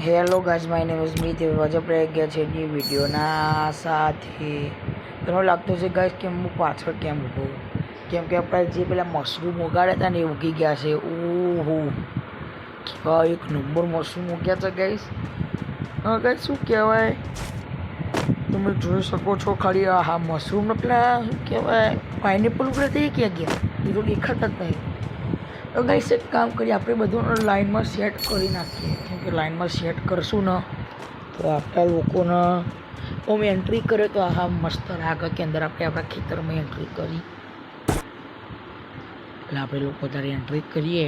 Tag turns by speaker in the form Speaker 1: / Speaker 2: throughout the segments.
Speaker 1: Hello guys, my name is Meet. આજે આપણે ગયા છે ન્યૂ વિડીયોના સાથે. તમને લાગતું છે ગાઈઝ કે હું પાછળ કેમ ઊભો, કેમ કે આપણે જે પેલા મશરૂમ ઉગાડ્યા હતા ને એ ઉગી ગયા છે. ઓહો, કેવા એક નંબર મશરૂમ ઉગ્યા છે ગાઈઝ. હા ગાઈઝ, શું કહેવાય, તમે જોઈ શકો છો ખાલી હા મશરૂમ પેલા શું કહેવાય પાઇનેપલ ઉગડે તે ક્યાં ગયા, એ તો દેખાતા જ નહીં. તો ગાઈસ એક કામ કરીએ, આપણે બધું લાઈનમાં સેટ કરી નાખીએ, કેમ કે લાઈનમાં સેટ કરશું ને તો આપણા લોકોને આમ એન્ટ્રી કરે તો હા મસ્ત લાગે કે અંદર આપણે આપણા ખેતરમાં એન્ટ્રી કરી. એટલે આપણે લોકો તારી એન્ટ્રી કરીએ.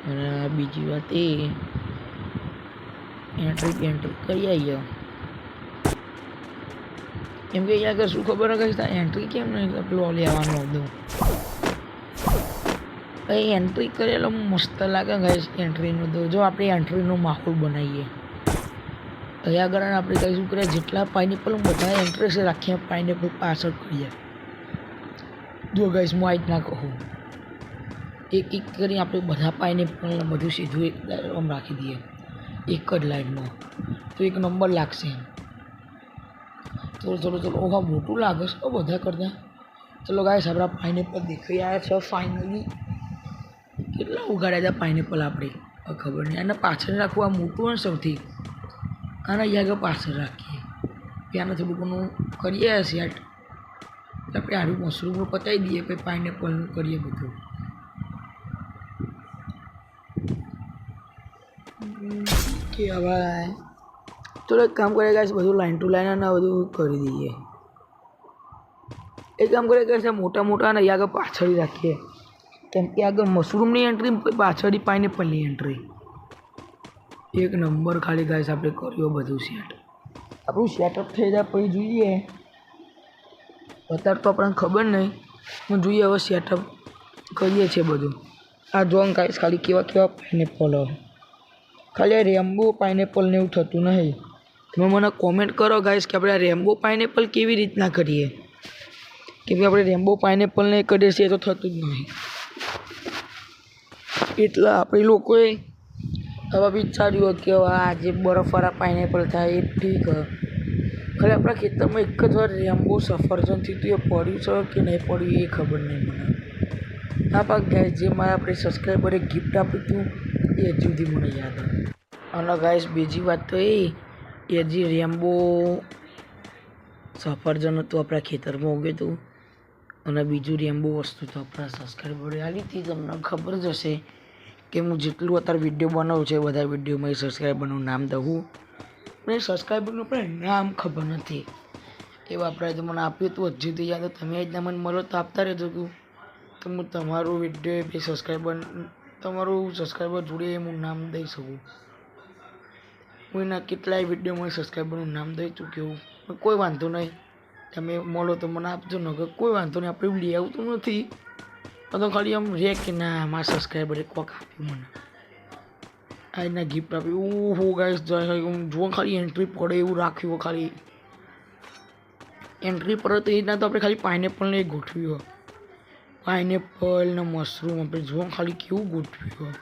Speaker 1: અને બીજી વાત એ એન્ટ્રી કરી આવીએ, કેમ કે અહીંયા આગળ શું ખબર હોય એન્ટ્રી કેમ નહીં પેલું લેવાનું હતું. ભાઈ એન્ટ્રી કરેલો મસ્ત લાગે ગાઈસ એન્ટ્રીનું. તો જો આપણે એન્ટ્રીનો માહોલ બનાવીએ અહીંયા આગળ આપણે કઈ શું કરીએ, જેટલા પાઇનેપલ બધા એન્ટ્રેસ રાખીએ પાઇનેપલ પાછળ કરીએ. જો ગાઈસ હું આ જ ના કહું, એક એક કરી આપણે બધા પાઇનેપલને બધું સીધું એક આમ રાખી દઈએ એક જ લાઈનમાં, તો એક નંબર લાગશે. ચલો ઓહા મોટું લાગે છે બધા કરતાં. ચલો ગાઈસ, આપણા પાઇનેપલ દેખાઈ આવ્યા છે ફાઇનલી. કેટલા ઉગાડ્યા હતા પાઇનેપલ આપણે ખબર નહીં. અને પાછળ રાખવું આ મોટું હોય સૌથી, અને અહીંયા આગળ પાછળ રાખીએ. ત્યાંને થોડું ઘણું કરીએ સેટ. આપણે આડું મશરૂમનું પતાવી દઈએ, પછી પાઇનેપલનું કરીએ બધું. કે હવે ચલો એક કામ કરીએ ગાઈસ, બધું લાઈન ટુ લાઈન અને બધું કરી દઈએ. એક કામ કરીએ ગાઈસ, મોટા મોટા અને અહીંયા આગળ પાછળ રાખીએ, કેમ કે આગળ મશરૂમની એન્ટ્રી પાછળની પાઇનેપલની એન્ટ્રી. એક નંબર ખાલી ગાઈસ આપણે કર્યો બધું સેટ. આપણું સેટઅપ થઈ જાય પછી જોઈએ. અત્યારે તો આપણને ખબર નહીં, હું જોઈએ હવે સેટઅપ કરીએ છીએ બધું. આ જોન ગાઈસ ખાલી કેવા કેવા પાઇનેપલ હોય, ખાલી રેમ્બો પાઇનેપલને એવું થતું નહીં. તમે મને કોમેન્ટ કરો ગાઈસ કે આપણે રેમ્બો પાઇનેપલ કેવી રીતના કરીએ, કેમ કે આપણે રેમ્બો પાઇનેપલને કરીએ છીએ તો થતું જ નહીં. એટલે આપણે લોકોએ હવે વિચાર્યું કે આ જે બરફવાળા પાઇનેપલ થાય એ ઠીક. ખાલી આપણા ખેતરમાં એક જ વાર રેમ્બો સફરજનથી તો એ પડ્યું છે કે નહીં પડ્યું એ ખબર નહીં મને. હા પાક ગાઈસ, જે મારા આપણે સબસ્ક્રાઈબરે ગિફ્ટ આપ્યું હતું એ હજુ સુધી મને યાદ આવે. અને ગાઈસ બીજી વાત તો એ જે રેમ્બો સફરજન હતું આપણા ખેતરમાં ઉગ્યું હતું, અને બીજું રેમ્બો વસ્તુ તો આપણા સબસ્ક્રાઈબરે આલી હતી. તમને ખબર જ હશે કે હું જેટલું અત્યારે વિડીયો બનાવું છે બધા વિડીયોમાં એ સબસ્ક્રાઈબરનું નામ દઉં. મને સબસ્ક્રાઈબરનું પણ નામ ખબર નથી, એવા આપણે તો મને આપ્યું હતું હજુ તો યાદ. તમે જ મને મળો તો આપતા રહેજો કે હું તમારું વિડીયો બે સબસ્ક્રાઈબર તમારું સબસ્ક્રાઈબર જોડે હું નામ દઈ શકું. હું એના કેટલાય વિડીયોમાં સબસ્ક્રાઈબરનું નામ દઈ ચૂક્યું. કોઈ વાંધો નહીં, તમે મળો તો મને આપજો ને, કોઈ વાંધો નહીં. આપણે લઈ આવતું નથી તો ખાલી આમ રે કે ના મારા સબસ્ક્રાઈબરે કોક આપ્યું મને, આ એના ગિફ્ટ આપ્યું. ઓહો ગાઈસ જુઓ ખાલી એન્ટ્રી પડે એવું રાખ્યું. ખાલી એન્ટ્રી પડે તો એના તો આપણે ખાલી પાઇનેપલને ગોઠવ્યું, પાઇનેપલ ને મશરૂમ આપણે જુઓ ખાલી કેવું ગોઠવ્યું.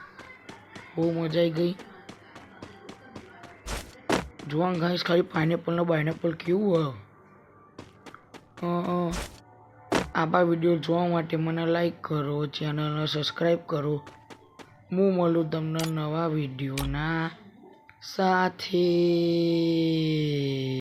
Speaker 1: બહુ મજા આવી ગઈ. જુઓ ગાઈસ ખાલી પાઇનેપલ ને બાઇનેપલ કેવું હોય. આપણા વિડીયો જોવા માટે મને લાઈક કરો, ચેનલને સબસ્ક્રાઈબ કરો. હું મળું તમને નવા વિડીયોના સાથે.